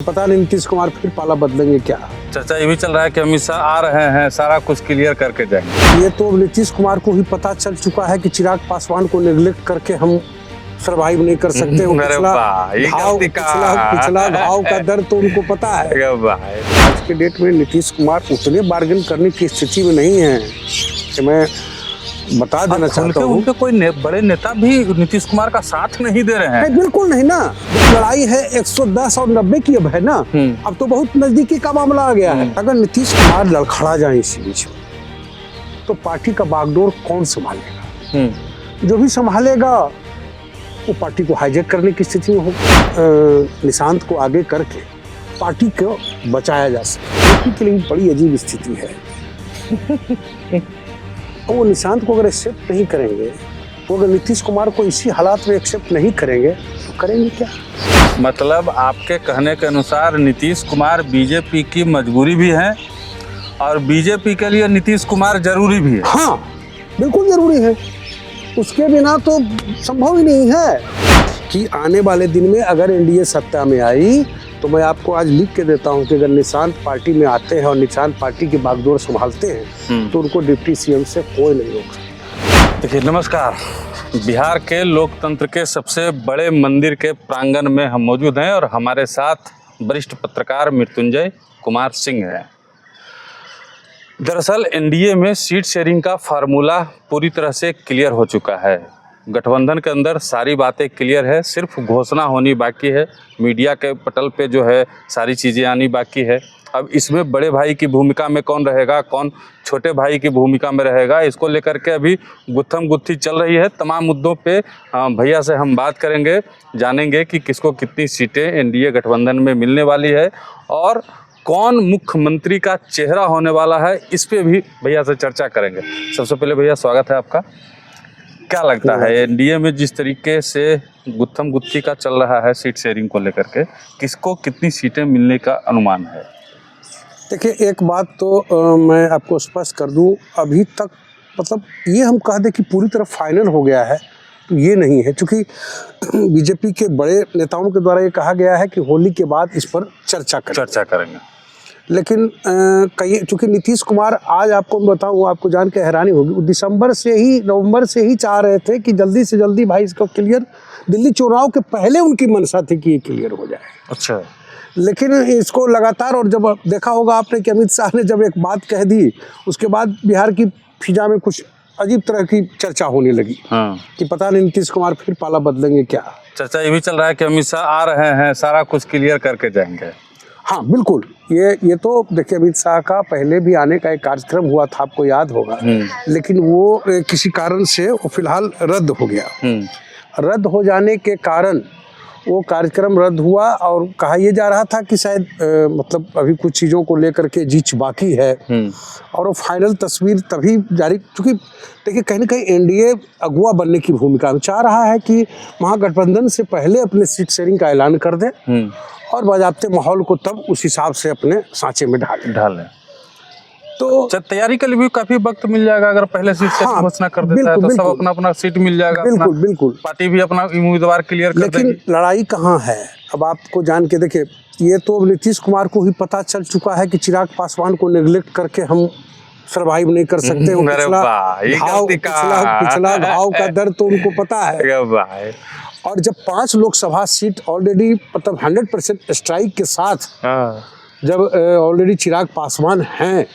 पता नहीं नीतीश कुमार फिर पाला बदलेंगे क्या। चर्चा ये भी चल रहा है कि अमित शाह आ रहे हैं, सारा कुछ क्लियर करके जाएंगे। ये तो नीतीश कुमार को ही पता चल चुका है कि चिराग पासवान को नेग्लेक्ट करके हम सर्वाइव नहीं कर सकते। पिछला घाव का दर्द तो उनको पता है। आज के डेट में नीतीश कुमार उतने बार्गेन करने की स्थिति में नहीं है कि मैं बता देना चाहता हूँ। उनके कोई बड़े नेता भी नीतीश कुमार का साथ नहीं दे रहे हैं। बिल्कुल नहीं ना। लड़ाई है 110 और 90 की अब है ना। अब तो बहुत नजदीकी का मामला आ गया है। अगर नीतीश कुमार लड़खड़ा जाए इस बीच में तो पार्टी का बागडोर कौन संभालेगा? जो भी संभालेगा वो पार्टी को हाईजैक करने की स्थिति में हो। निशांत को आगे करके पार्टी को बचाया जा सके, पार्टी के लिए बड़ी अजीब स्थिति है। वो निशांत को अगर एक्सेप्ट नहीं करेंगे, वो अगर नीतीश कुमार को इसी हालात में एक्सेप्ट नहीं करेंगे तो करेंगे क्या? मतलब आपके कहने के अनुसार नीतीश कुमार बीजेपी की मजबूरी भी है और बीजेपी के लिए नीतीश कुमार जरूरी भी है। हाँ, बिल्कुल जरूरी है। उसके बिना तो संभव ही नहीं है कि आने वाले दिन में अगर एनडीए सत्ता में आई तो मैं आपको आज लिख के देता हूं कि अगर निशांत पार्टी में आते हैं और निशांत पार्टी की बागडोर संभालते हैं तो उनको डिप्टी सीएम से कोई नहीं रोक सकता। देखिए, नमस्कार। बिहार के लोकतंत्र के सबसे बड़े मंदिर के प्रांगण में हम मौजूद हैं और हमारे साथ वरिष्ठ पत्रकार मृत्युंजय कुमार सिंह हैं। दरअसल एनडीए में सीट शेयरिंग का फार्मूला पूरी तरह से क्लियर हो चुका है। गठबंधन के अंदर सारी बातें क्लियर है, सिर्फ घोषणा होनी बाकी है। मीडिया के पटल पे जो है सारी चीज़ें आनी बाकी है। अब इसमें बड़े भाई की भूमिका में कौन रहेगा, कौन छोटे भाई की भूमिका में रहेगा, इसको लेकर के अभी गुत्थम गुत्थी चल रही है। तमाम मुद्दों पे भैया से हम बात करेंगे, जानेंगे कि किसको कितनी सीटें एनडीए गठबंधन में मिलने वाली है और कौन मुख्यमंत्री का चेहरा होने वाला है। इस पे भी भैया से चर्चा करेंगे। सबसे पहले भैया स्वागत है आपका। क्या लगता है एनडीए में जिस तरीके से गुत्थम गुत्थी का चल रहा है सीट शेयरिंग को लेकर के, किसको कितनी सीटें मिलने का अनुमान है? देखिए, एक बात तो मैं आपको स्पष्ट कर दूं, अभी तक मतलब ये हम कह दें कि पूरी तरह फाइनल हो गया है तो ये नहीं है, क्योंकि बीजेपी के बड़े नेताओं के द्वारा ये कहा गया है कि होली के बाद इस पर चर्चा करेंगे। लेकिन चूँकि नीतीश कुमार, आज आपको मैं बताऊँ, आपको जान के हैरानी होगी, नवंबर से ही चाह रहे थे कि जल्दी से जल्दी भाई इसको क्लियर, दिल्ली चुनाव के पहले उनकी मंशा थी कि ये क्लियर हो जाए। अच्छा। लेकिन इसको लगातार, और जब देखा होगा आपने कि अमित शाह ने जब एक बात कह दी उसके बाद बिहार की फिजा में कुछ अजीब तरह की चर्चा होने लगी। कि पता नहीं नीतीश कुमार फिर पाला बदलेंगे क्या। चर्चा ये भी चल रहा है कि अमित शाह आ रहे हैं, सारा कुछ क्लियर करके जाएंगे। हाँ, बिल्कुल। ये तो देखिए, अमित शाह का पहले भी आने का एक कार्यक्रम हुआ था, आपको याद होगा। लेकिन वो किसी कारण से वो फिलहाल रद्द हो गया। रद्द हो जाने के कारण वो कार्यक्रम रद्द हुआ और कहा यह जा रहा था कि शायद मतलब अभी कुछ चीज़ों को लेकर के जीच बाकी है और वो फाइनल तस्वीर तभी जारी, क्योंकि देखिए कहीं ना कहीं एनडीए अगुआ बनने की भूमिका में चाह रहा है कि महागठबंधन से पहले अपने सीट शेयरिंग का ऐलान कर दे और बाज़ाब्ते माहौल को तब उस हिसाब से अपने सांचे में ढालें। तो तैयारी के लिए भी काफी वक्त मिल जाएगा अगर पहले सीट से घोषणा कर देता है तो सब अपना अपना सीट मिल जाएगा। बिल्कुल। पार्टी भी अपना उम्मीदवार क्लियर कर देगी। लेकिन लड़ाई कहाँ है अब आपको जान के देखिए, ये तो नीतीश कुमार को ही पता चल चुका है कि चिराग पासवान को नेग्लेक्ट करके हम सर्वाइव नहीं कर सकते। पिछला घाव का दर्द तो उनको पता है। और जब 5 लोकसभा सीट ऑलरेडी मतलब 100% स्ट्राइक के साथ जब ऑलरेडी चिराग पासवान हैं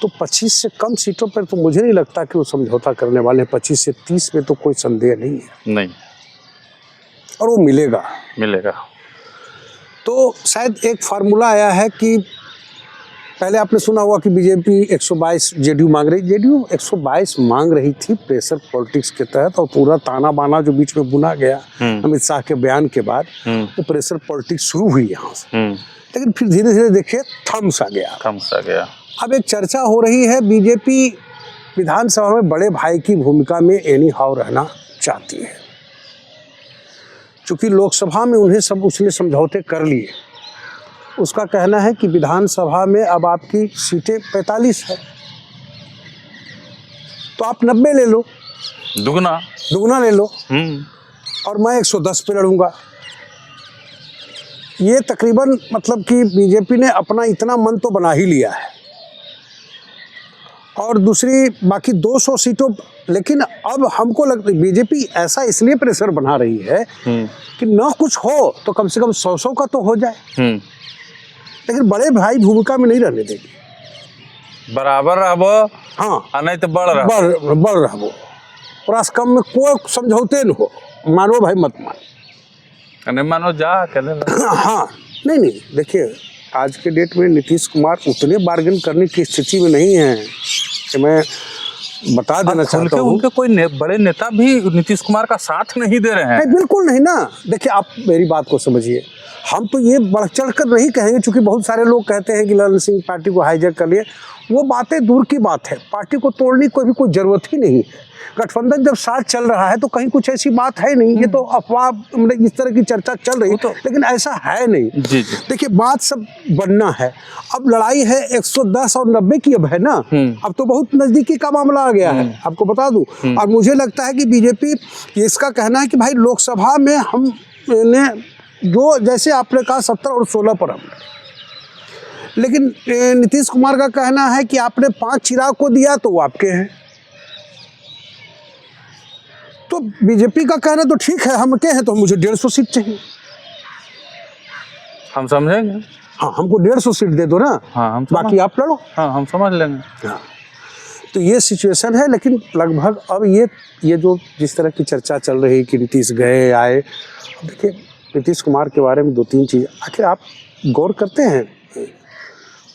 तो 25 से कम सीटों पर तो मुझे नहीं लगता कि वो समझौता करने वाले हैं। 25 से 30 में तो कोई संदेह नहीं है। नहीं, और वो मिलेगा। तो शायद एक फार्मूला आया है कि पहले आपने सुना हुआ कि बीजेपी 122 जेडीयू मांग रही, जेडीयू 122 मांग रही थी प्रेशर पॉलिटिक्स के तहत, और पूरा ताना बाना जो बीच में बुना गया अमित शाह के बयान के बाद वो प्रेशर पॉलिटिक्स शुरू हुई यहाँ से। लेकिन फिर धीरे धीरे देखिए थम्स आ गया। अब एक चर्चा हो रही है, बीजेपी विधानसभा में बड़े भाई की भूमिका में एनी हाउ रहना चाहती है, क्योंकि लोकसभा में उसने समझौते कर लिए। उसका कहना है कि विधानसभा में अब आपकी सीटें 45 है तो आप 90 ले लो, दुगना ले लो और मैं 110 पे लड़ूंगा। ये तकरीबन मतलब कि बीजेपी ने अपना इतना मन तो बना ही लिया है, और दूसरी बाकी 200 सीटों, लेकिन अब हमको लगता है बीजेपी ऐसा इसलिए प्रेशर बना रही है कि न कुछ हो तो कम से कम 100 का तो हो जाए, लेकिन बड़े भाई भूमिका में नहीं रहने देगी। बराबर रहबो, हाँ, नहीं तो बढ़ रहबो, और कम में कोई समझौते न हो, मानो भाई मत मान, नहीं मानो जा अकेले। हाँ, नहीं, देखिए आज के डेट में नीतीश कुमार उतने बार्गेन करने की स्थिति में नहीं है कि मैं बता देना चाहता हूँ। उनके कोई बड़े नेता भी नीतीश कुमार का साथ नहीं दे रहे हैं। नहीं, बिल्कुल नहीं ना। देखिए आप मेरी बात को समझिए, हम तो ये बढ़ चढ़ कर नहीं कहेंगे, क्योंकि बहुत सारे लोग कहते हैं कि ललन सिंह पार्टी को हाईजैक कर लिए, वो बातें दूर की बात है। पार्टी को तोड़ने की कोई जरूरत ही नहीं। गठबंधन जब साथ चल रहा है तो कहीं कुछ ऐसी बात है नहीं, ये तो अफवाह, मतलब इस तरह की चर्चा चल रही है, लेकिन ऐसा है नहीं। जी। देखिए बात सब बनना है। अब लड़ाई है 110 और 90 की अब है ना, अब तो बहुत नजदीकी का मामला आ गया है, आपको बता दूं। और मुझे लगता है कि बीजेपी इसका कहना है कि भाई लोकसभा में हमने जो, जैसे आपने कहा 17 और 16 पर हम, लेकिन नीतीश कुमार का कहना है कि आपने 5 चिराग को दिया तो वो आपके हैं। तो बीजेपी का कहना तो ठीक है, हम के हैं तो मुझे 150 सीट चाहिए। हम समझेंगे, हाँ, हमको 150 सीट दे दो ना, हाँ, हम बाकी आप लड़ो। हाँ, हम समझ लेंगे। हाँ, तो ये सिचुएशन है। लेकिन लगभग अब ये जो जिस तरह की चर्चा चल रही है कि नीतीश गए आए, देखिए नीतीश कुमार के बारे में 2-3 चीज़ आखिर आप गौर करते हैं।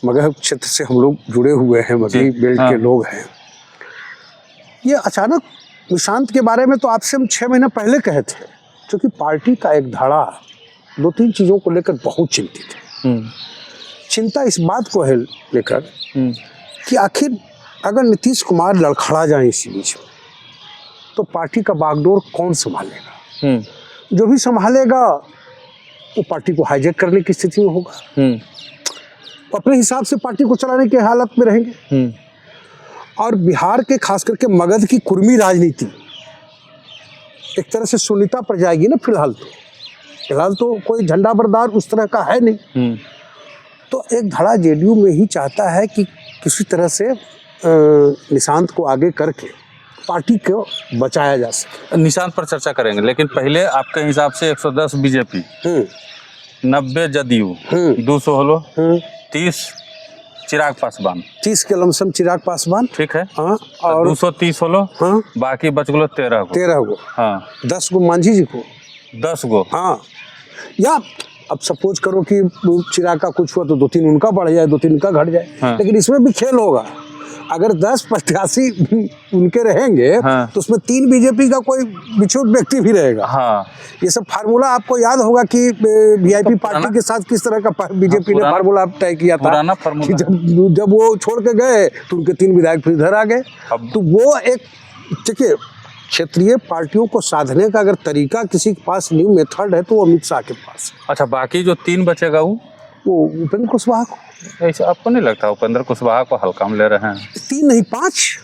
मगध क्षेत्र से हम लोग जुड़े हुए हैं, मगही बेल्ट के लोग हैं। ये अचानक निशांत के बारे में तो आपसे हम 6 महीने पहले कहे थे, क्योंकि पार्टी का एक धड़ा 2-3 चीज़ों को लेकर बहुत चिंतित है। चिंता इस बात को है लेकर कि आखिर अगर नीतीश कुमार लड़खड़ा जाए इसी बीच में, तो पार्टी का बागडोर कौन संभालेगा? जो भी संभालेगा वो पार्टी को हाईजैक करने की स्थिति में होगा, अपने हिसाब से पार्टी को चलाने के हालत में रहेंगे। और बिहार के खास करके मगध की कुर्मी राजनीति एक तरह से शून्यता पर जाएगी ना। फिलहाल तो कोई झंडा बरदार उस तरह का है नहीं। तो एक धड़ा जेडीयू में ही चाहता है कि किसी तरह से निशांत को आगे करके पार्टी को बचाया जा सके। निशांत पर चर्चा करेंगे, लेकिन पहले आपके हिसाब से 110 बीजेपी, 90 जदयू, 200 होलो, 30 चिराग पासवान, 30 के लमसम चिराग पासवान, ठीक है। हाँ, और 230 होलो, हाँ, बाकी बच गलो 13 गो, हाँ, 10 गो मांझी जी को, 10 गो, हाँ। या अब सपोज करो कि चिराग का कुछ हुआ तो 2-3 उनका बढ़ जाए, 2-3 उनका घट जाए, हाँ। लेकिन इसमें भी खेल होगा। अगर 10 प्रत्याशी उनके रहेंगे, हाँ, तो उसमें 3 बीजेपी का कोई बिछुत व्यक्ति भी रहेगा। हाँ। ये सब फार्मूला आपको याद होगा कि वीआईपी तो पार्टी के साथ किस तरह का बीजेपी ने फार्मूला तय किया था कि जब वो छोड़ के गए तो उनके 3 विधायक फिर इधर आ गए। तो वो एक, देखिए क्षेत्रीय पार्टियों को साधने का अगर तरीका किसी के पास न्यू मेथड है तो वो अमित शाह के पास। अच्छा, बाकी जो 3 बचेगा वो उपेंद्र कुशवाहा को, ऐसे आपको नहीं लगता उपेंद्र कुशवाहा को हल्का में ले रहे हैं? 3 नहीं 5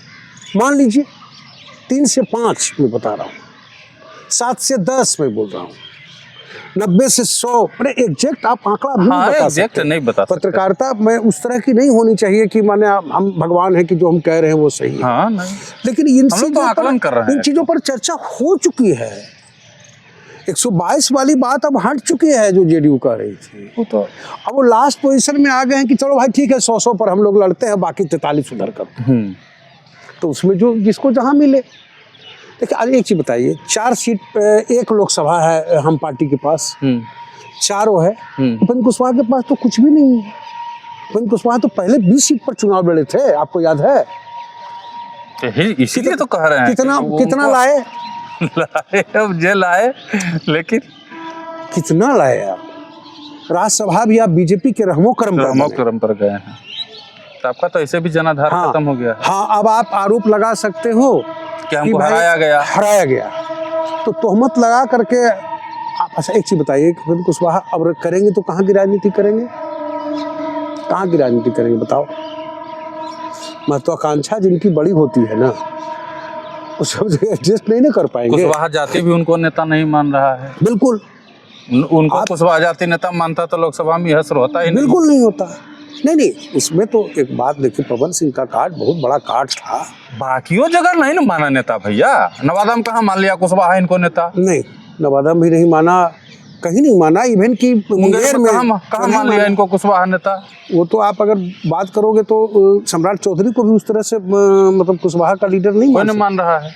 मान लीजिए, 3 से 5 मैं बता रहा हूँ, 7 से 10 मैं बोल रहा हूँ, 90 से 100, अरे एग्जैक्ट आप आंकड़ा भी नहीं बता सकते। पत्रकारिता में उस तरह की नहीं होनी चाहिए कि माने हम भगवान है कि जो हम कह रहे हैं वो सही है। हाँ, नहीं। लेकिन इन चीजों पर चर्चा हो चुकी है। 122 वाली बात अब हट चुकी है जो जेडीयू कर रही थी, वो तो अब वो लास्ट पोजीशन में आ गए हैं कि चलो भाई ठीक है 100 पर हम लोग लड़ते हैं, बाकी 43 उधर करते। तो उसमें जो जिसको जहाँ मिले। देखिए आज एक चीज बताइए, 4 सीट 1 लोकसभा है हम पार्टी के पास, 4 है। उपेंद्र कुशवाहा के पास तो कुछ भी नहीं है। उपेंद्र कुशवाहा तो पहले 20 सीट पर चुनाव लड़े थे, आपको याद है? इसीलिए तो कह रहे हैं कितना लाए अब जेल लाए, लेकिन कितना लाए आप? राज्यसभा भी आप बीजेपी के रहमो करम पर गए हैं, तो आपका तो ऐसे भी जनाधार खत्म हो गया। हाँ, अब आप आरोप लगा सकते हो कि हमको हराया गया, तो तोहमत लगा करके आप। अच्छा एक चीज बताइए, कुशवाहा अब करेंगे तो कहाँ की राजनीति करेंगे? कहाँ की राजनीति करेंगे बताओ? महत्वाकांक्षा जिनकी बड़ी होती है ना, वो सब एडजस्ट नहीं ना कर पाएंगे। कुशवाहा जाति भी उनको नेता नहीं मान रहा है। बिल्कुल, उनको कुशवाहा जाति नेता मानता तो लोकसभा में हश्र होता ही नहीं। बिल्कुल नहीं होता। नहीं, उसमें तो एक बात देखिए, पवन सिंह का काट बहुत बड़ा काट था। बाकियों जगह नहीं ना माना नेता भैया, नवादा में कहाँ मान लिया कुशवाहा इनको नेता? नहीं, नवादा में भी नहीं माना, कहीं नहीं माना, इवन की मुंगेर में कहाँ मान लिया इनको कुशवाहा नेता? वो तो आप अगर बात करोगे तो सम्राट चौधरी को भी उस तरह से मतलब कुशवाहा का लीडर नहीं मान रहा है।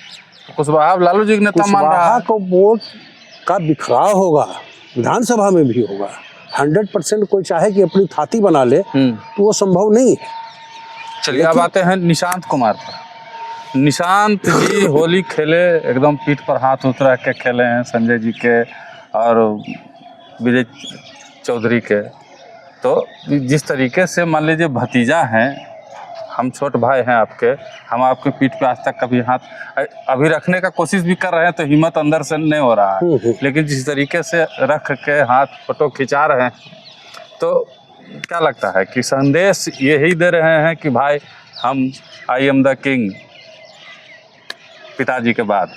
कुशवाहा लालू जी नेता मान रहा है। को वोट का बिखराव होगा, विधानसभा में भी होगा। 100% कोई चाहे कि अपनी थाती बना ले तो वो संभव नहीं है। चलिए अब आते हैं निशांत कुमार पर। निशांत जी होली खेले, एकदम पीठ पर हाथ उतरा के खेले हैं संजय जी के और विजय चौधरी के। तो जिस तरीके से मान लीजिए भतीजा हैं, हम छोट भाई हैं आपके, हम आपके पीठ पे आज तक कभी हाथ अभी रखने का कोशिश भी कर रहे हैं तो हिम्मत अंदर से नहीं हो रहा है, लेकिन जिस तरीके से रख के हाथ फोटो खिंचा रहे हैं तो क्या लगता है कि संदेश यही दे रहे हैं कि भाई हम आई एम द किंग पिताजी के बाद,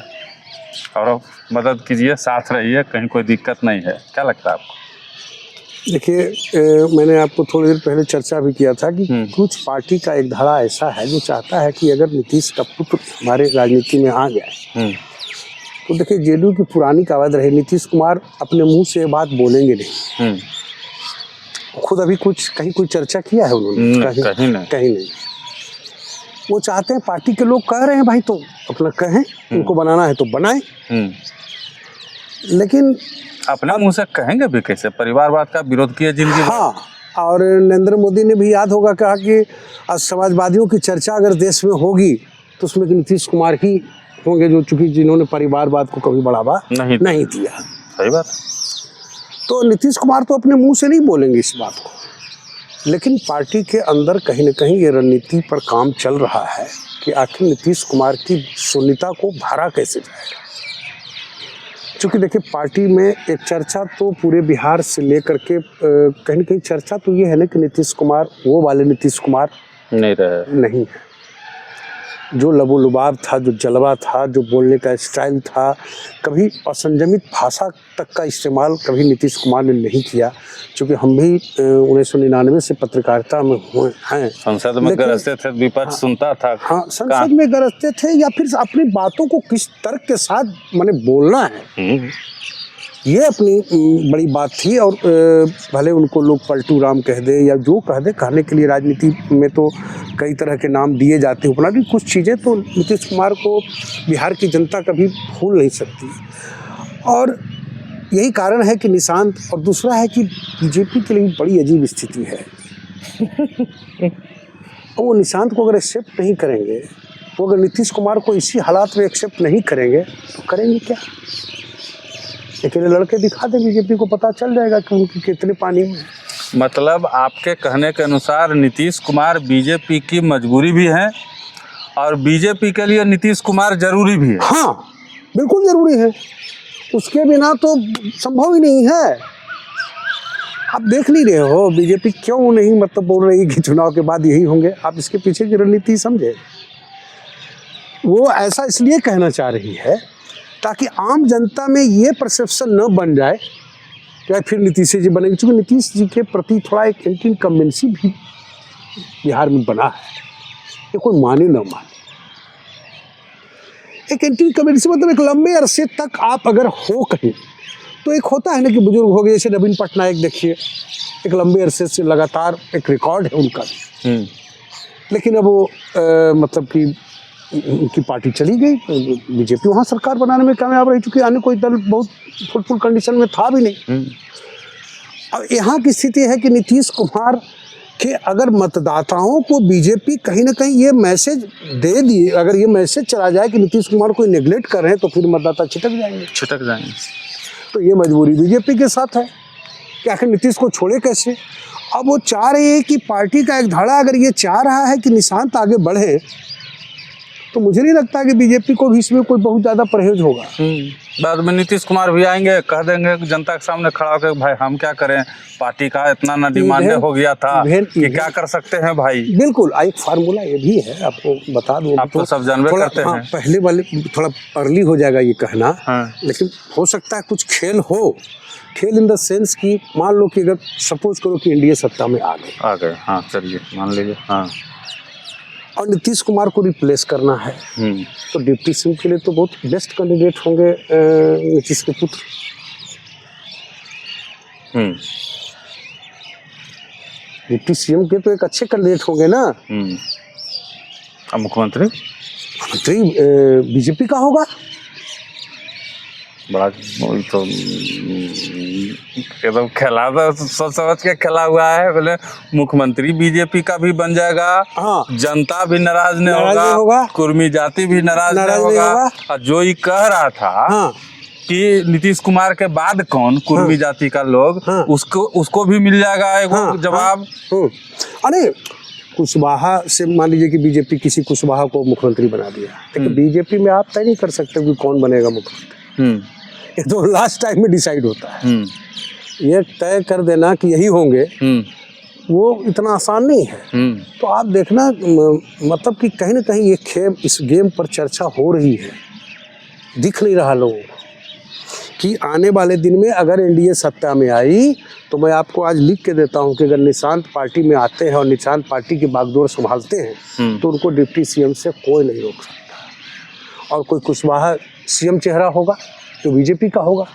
और मदद कीजिए, साथ रहिए, कहीं कोई दिक्कत नहीं है? क्या लगता है आपको? देखिए, मैंने आपको थोड़ी देर पहले चर्चा भी किया था कि कुछ पार्टी का एक धड़ा ऐसा है जो चाहता है कि अगर नीतीश का पुत्र हमारे राजनीति में आ गया तो देखिए जेडीयू की पुरानी कहावत रही, नीतीश कुमार अपने मुंह से बात बोलेंगे नहीं। खुद अभी कुछ कहीं कोई चर्चा किया है उन्होंने? कहीं नहीं। वो चाहते हैं, पार्टी के लोग कह रहे हैं भाई तो अपना कहें, उनको बनाना है तो बनाएं, लेकिन अपना मुंह से कहेंगे भी कैसे? परिवारवाद का विरोध किया जिंदगी। हाँ, और नरेंद्र मोदी ने भी याद होगा कहा कि आज समाजवादियों की चर्चा अगर देश में होगी तो उसमें नीतीश कुमार ही होंगे, जो चूंकि जिन्होंने परिवारवाद को कभी बढ़ावा नहीं दिया। सही बात। तो नीतीश कुमार तो अपने मुंह से नहीं बोलेंगे इस बात को, लेकिन पार्टी के अंदर कहीं न कहीं ये रणनीति पर काम चल रहा है कि आखिर नीतीश कुमार की शून्यता को भरा कैसे जाएगा। चूँकि देखिए पार्टी में एक चर्चा तो पूरे बिहार से लेकर के कहीं न कहीं चर्चा तो ये है ना कि नीतीश कुमार वो वाले नीतीश कुमार नहीं है, जो लबोलुबाब था, जो जलवा था, जो बोलने का स्टाइल था, कभी असंयमित भाषा तक का इस्तेमाल कभी नीतीश कुमार ने नहीं किया। चूँकि हम भी 1999 से पत्रकारिता में हुए हैं, संसद में गरजते थे, विपक्ष सुनता था। हाँ, संसद में गरजते थे, या फिर अपनी बातों को किस तर्क के साथ माने बोलना है, ये अपनी बड़ी बात थी। और भले उनको लोग पलटू राम कह दे या जो कह दे, कहने के लिए राजनीति में तो कई तरह के नाम दिए जाते हैं, अपना भी कुछ चीज़ें तो नीतीश कुमार को बिहार की जनता कभी भूल नहीं सकती। और यही कारण है कि निशांत, और दूसरा है कि बीजेपी के लिए बड़ी अजीब स्थिति है। और वो निशांत को अगर एक्सेप्ट नहीं करेंगे, वो अगर नीतीश कुमार को इसी हालात में एक्सेप्ट नहीं करेंगे तो करेंगे क्या? अकेले लड़के दिखा दे, बीजेपी को पता चल जाएगा कि उनकी कितने पानी में। मतलब आपके कहने के अनुसार नीतीश कुमार बीजेपी की मजबूरी भी है और बीजेपी के लिए नीतीश कुमार जरूरी भी है। हाँ, बिल्कुल जरूरी है, उसके बिना तो संभव ही नहीं है। आप देख नहीं रहे हो बीजेपी क्यों नहीं मतलब बोल रही कि चुनाव के बाद यही होंगे? आप इसके पीछे की रणनीति समझे। वो ऐसा इसलिए कहना चाह रही है ताकि आम जनता में ये परसेप्शन न बन जाए कि फिर नीतीश जी बनेंगे, क्योंकि नीतीश जी के प्रति थोड़ा एक एंटी इनकम्बेंसी भी बिहार में बना है, ये कोई माने न माने। एक एंटी इनकम्बेंसी मतलब एक लंबे अरसे तक आप अगर हो कहीं, तो एक होता है ना कि बुजुर्ग हो गए, जैसे नवीन पटनायक देखिए, एक लंबे अरसे से लगातार एक रिकॉर्ड है उनका भी। लेकिन अब वो मतलब कि उनकी पार्टी चली गई, बीजेपी वहाँ सरकार बनाने में कामयाब रही, चूँकि अन्य कोई दल बहुत फुलफुल कंडीशन में था भी नहीं। अब यहाँ की स्थिति है कि नीतीश कुमार के अगर मतदाताओं को बीजेपी कहीं ना कहीं ये मैसेज दे दिए, अगर ये मैसेज चला जाए कि नीतीश कुमार को नेग्लेक्ट कर रहे हैं, तो फिर मतदाता छिटक जाएंगे। तो ये मजबूरी बीजेपी के साथ है कि आखिर नीतीश को छोड़े कैसे। अब वो चाह रहे हैं कि पार्टी का एक धड़ा अगर ये चाह रहा है कि निशांत आगे बढ़े, तो मुझे नहीं लगता कि बीजेपी को भी इसमें कोई बहुत ज्यादा परहेज होगा। बाद में नीतीश कुमार भी आएंगे, कह देंगे जनता के सामने खड़ा होकर भाई हम क्या करें, पार्टी का इतना ना डिमांड हो गया था कि क्या कर सकते हैं भाई। बिल्कुल, एक फार्मूला ये भी है, आपको बता दूं, आप तो सब जानते करते हैं। पहले वाले थोड़ा अर्ली हो जाएगा ये कहना, लेकिन हो सकता है कुछ खेल हो, खेल इन द सेंस कि मान लो कि अगर सपोज करो कि इंडिया सत्ता में आ गए, हाँ चलिए मान लीजिए, हाँ, और नीतीश कुमार को रिप्लेस करना है, तो डिप्टी सीएम के लिए तो बहुत बेस्ट कैंडिडेट होंगे नीतीश के पुत्र। डिप्टी सीएम के तो एक अच्छे कैंडिडेट होंगे ना। अब मुख्यमंत्री बीजेपी का होगा। बड़ा तो एकदम खेला, सोच समझ के खेला हुआ है। बोले मुख्यमंत्री बीजेपी का भी बन जाएगा, हाँ, जनता भी नाराज नहीं होगा, कुर्मी जाति भी नाराज नहीं होगा। और जो ये कह रहा था, हाँ, कि नीतीश कुमार के बाद कौन कुर्मी जाति का लोग, हाँ, उसको भी मिल जाएगा एक जवाब। अरे कुशवाहा से मान लीजिए कि बीजेपी किसी कुशवाहा को मुख्यमंत्री बना दिया, लेकिन बीजेपी में आप तय नहीं कर सकते कि कौन बनेगा मुख्यमंत्री। ये तो लास्ट टाइम में डिसाइड होता है। ये तय कर देना कि यही होंगे, वो इतना आसान नहीं है। तो आप देखना, मतलब कि कहीं ना कहीं ये खेल, इस गेम पर चर्चा हो रही है, दिख नहीं रहा लोगों को कि आने वाले दिन में अगर एनडीए सत्ता में आई तो मैं आपको आज लिख के देता हूं कि अगर निशांत पार्टी में आते हैं और निशांत पार्टी की बागडोर संभालते हैं तो उनको डिप्टी सीएम से कोई नहीं रोक सकता। और कोई कुशवाहा सीएम चेहरा होगा जो बीजेपी का होगा,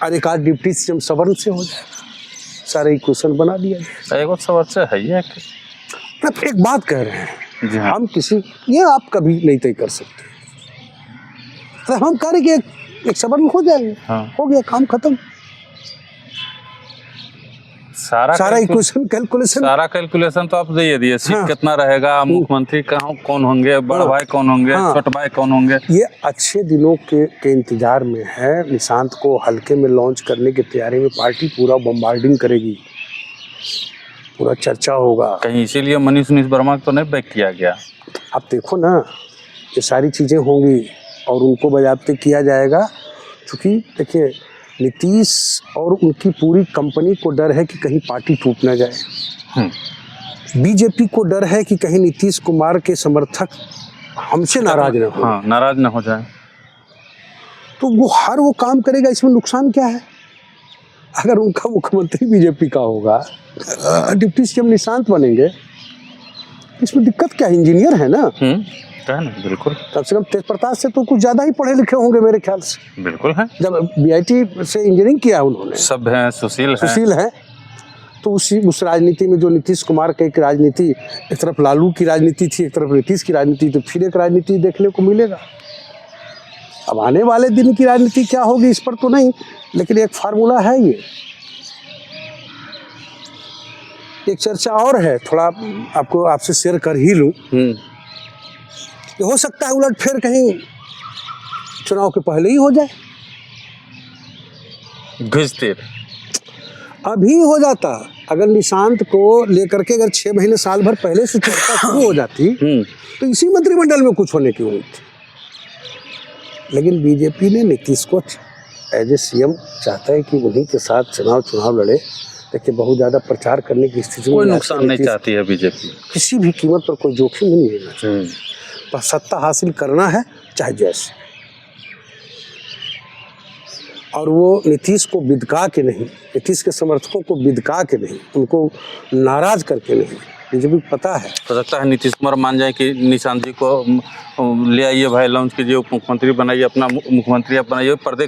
और एक आध डिप्टी सीएम सवर्ण से हो जाएगा, सारे इक्वेशन बना दिया जाए। सवर्ण से है ये एक बात कह रहे हैं, हम किसी, ये आप कभी नहीं तय कर सकते, तो हम कह रहे कि एक सवर्ण हो जाएंगे, हो गया काम खत्म। सारा इक्वेशन कैलकुलेशन तो आप दे दिए। सीट कितना रहेगा, मुख्यमंत्री कहाँ कौन होंगे, बड़ा भाई कौन होंगे, छोटा भाई कौन होंगे। ये अच्छे दिनों के इंतजार में है। निशांत को हल्के में लॉन्च करने की तैयारी में पार्टी पूरा बम्बार्डिंग करेगी, पूरा चर्चा होगा। कहीं इसीलिए मनीष वर्मा को नहीं बैक किया गया। आप देखो ना, ये सारी चीजें होंगी और उनको बजाते किया जाएगा, क्योंकि देखिए नीतीश और उनकी पूरी कंपनी को डर है कि कहीं पार्टी टूट ना जाए। बीजेपी को डर है कि कहीं नीतीश कुमार के समर्थक हमसे नाराज ना हो, नाराज ना हो जाए, तो वो काम करेगा। इसमें नुकसान क्या है? अगर उनका मुख्यमंत्री बीजेपी का होगा, डिप्टी सीएम निशांत बनेंगे, इसमें दिक्कत क्या है? इंजीनियर है ना, बिल्कुल। कम से कम तेज प्रताप से तो कुछ ज्यादा ही पढ़े लिखे होंगे मेरे ख्याल से। बिल्कुल है, जब बीआईटी से इंजीनियरिंग किया उन्होंने। सब हैं, सुशील है। तो उस राजनीति में जो नीतीश कुमार की एक राजनीति, एक तरफ लालू की राजनीति थी, एक तरफ नीतीश की राजनीति, तो फिर एक राजनीति देखने को मिलेगा। अब आने वाले दिन की राजनीति क्या होगी इस पर तो नहीं, लेकिन एक फार्मूला है। ये एक चर्चा और है, थोड़ा आपसे शेयर कर ही लूं। हो सकता है उलट फिर कहीं चुनाव के पहले ही हो जाए। घुसते अभी हो जाता, अगर निशांत को लेकर के अगर 6 महीने साल भर पहले से चर्चा शुरू हो जाती तो इसी मंत्रिमंडल में कुछ होने की उम्मीद थी। लेकिन बीजेपी ने नीतीश को एज ए सीएम चाहता है कि उन्हीं के साथ चुनाव लड़े। देखिए बहुत ज़्यादा प्रचार करने की स्थिति कोई नुकसान नहीं चाहती है बीजेपी, किसी भी कीमत पर कोई जोखिम नहीं लेना चाहिए। पर सत्ता हासिल करना है चाहे जैसे, और वो नीतीश को बिदका के नहीं, नीतीश के समर्थकों को बिदका के नहीं, उनको नाराज करके नहीं। बीजेपी पता है, हो सकता है नीतीश कुमार मान जाए कि निशांत जी को ले आइए भाई, लॉन्च कीजिए, उप मुख्यमंत्री बनाइए, अपना मुख्यमंत्री आप बनाइए, पर्दे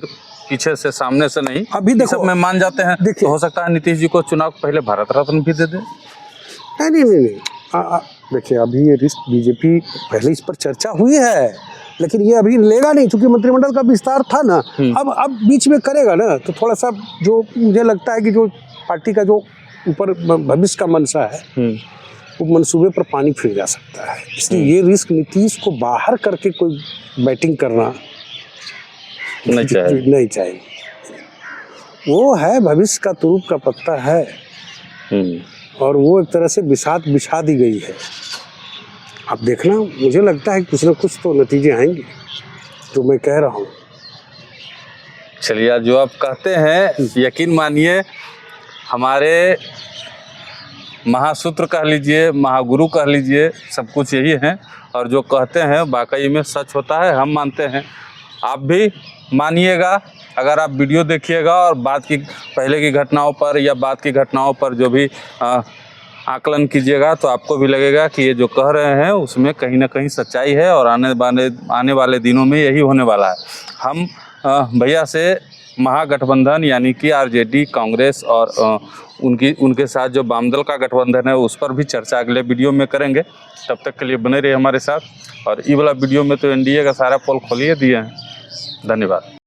पीछे से सामने से नहीं। अभी देखो सब में मान जाते हैं, तो हो सकता है नीतीश जी को चुनाव पहले भारत रत्न भी दे दे। नहीं। देखिए अभी ये रिस्क बीजेपी, पहले इस पर चर्चा हुई है, लेकिन ये अभी लेगा नहीं, क्योंकि मंत्रिमंडल का विस्तार था ना। अब बीच में करेगा ना, तो थोड़ा सा जो मुझे लगता है कि जो पार्टी का जो ऊपर भविष्य का मनसा है, वो मंसूबे पर पानी फिर जा सकता है। इसलिए ये रिस्क नीतीश को बाहर करके कोई बैटिंग करना नहीं चाहिए। वो है भविष्य का तुरुप का पत्ता है, और वो एक तरह से बिछा दी गई है। अब देखना, मुझे लगता है कुछ ना कुछ तो नतीजे आएंगे, जो मैं कह रहा हूँ। चलिए, जो आप कहते हैं यकीन मानिए, हमारे महासूत्र कह लीजिए, महागुरु कह लीजिए, सब कुछ यही है। और जो कहते हैं वाकई में सच होता है, हम मानते हैं, आप भी मानिएगा। अगर आप वीडियो देखिएगा और बाद की पहले की घटनाओं पर या बाद की घटनाओं पर जो भी आकलन कीजिएगा, तो आपको भी लगेगा कि ये जो कह रहे हैं उसमें कहीं ना कहीं सच्चाई है और आने वाले दिनों में यही होने वाला है। हम भैया से महागठबंधन यानी कि आरजेडी, कांग्रेस और उनके साथ जो वामदल का गठबंधन है उस पर भी चर्चा अगले वीडियो में करेंगे। तब तक के लिए बने रहिए हमारे साथ। और ये वाला वीडियो में तो एनडीए का सारा पोल खोलिए दिए हैं। धन्यवाद।